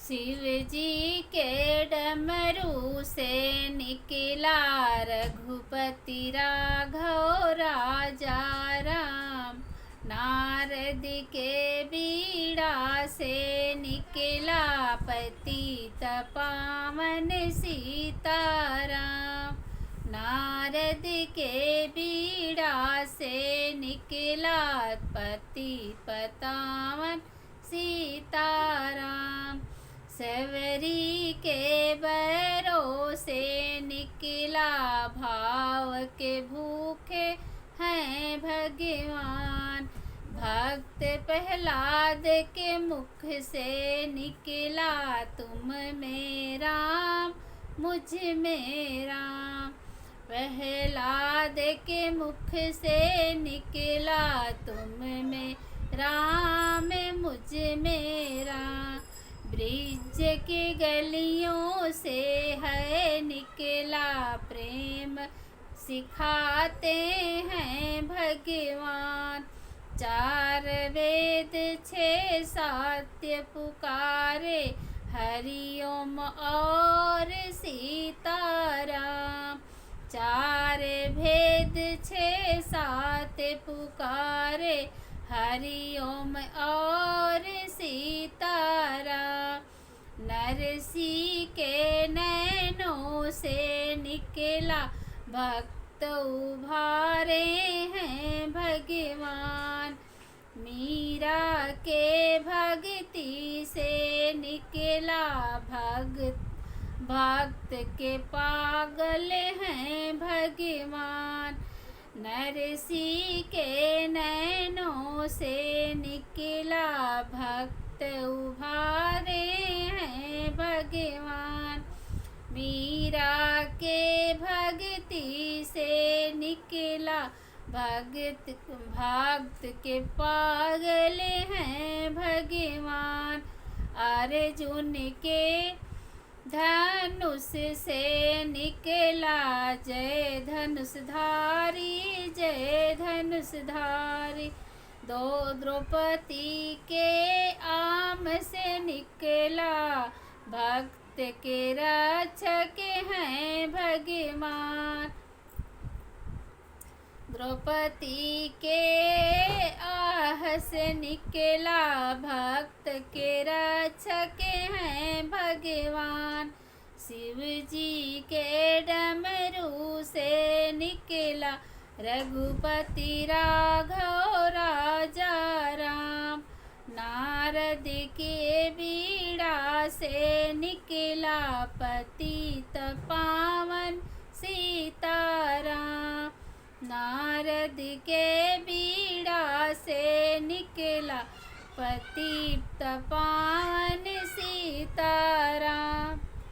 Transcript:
शिव जी के डमरू से निकला रघुपति राघव राजा राम। नारद के बीड़ा से निकला पतित पावन सीताराम। नारद के बीड़ा से निकला पतित पावन सीताराम। सवरी के बैरों से निकला भाव के भूखे हैं भगवान। भक्त प्रहलाद के मुख से निकला तुम में राम मुझ में राम। प्रहलाद के मुख से निकला तुम में राम मुझ में राम। ब्रिज के गलियों से है निकला प्रेम सिखाते हैं भगवान। चार वेद छह सात्य पुकारे हरिओम और सीताराम। चार भेद छह सात्य पुकारे हरिओम और सीताराम। नरसी के नैनों से निकला भक्त उभारे हैं भगवान। मीरा के भक्ति से निकला भक्त के पागल हैं भगवान। नरसी के नैनों से निकला भक्त उभारे हैं भगवान। मीरा के भक्ति से निकला भक्त के पागल हैं भगवान। अर्जुन के धनुष से निकला जय धनुषधारी जय धनुषधारी। द्रौपदी के आम से निकला भक्त के रक्षक हैं भगवान। द्रौपदी के आह से निकला भक्त के रक्षक हैं भगवान। शिव जी के डमरू से निकला रघुपति राघव राजा राम। नारद के बीड़ा से निकला पतित पावन सीताराम। नारद के बीड़ा से निकला पतित पावन सीताराम।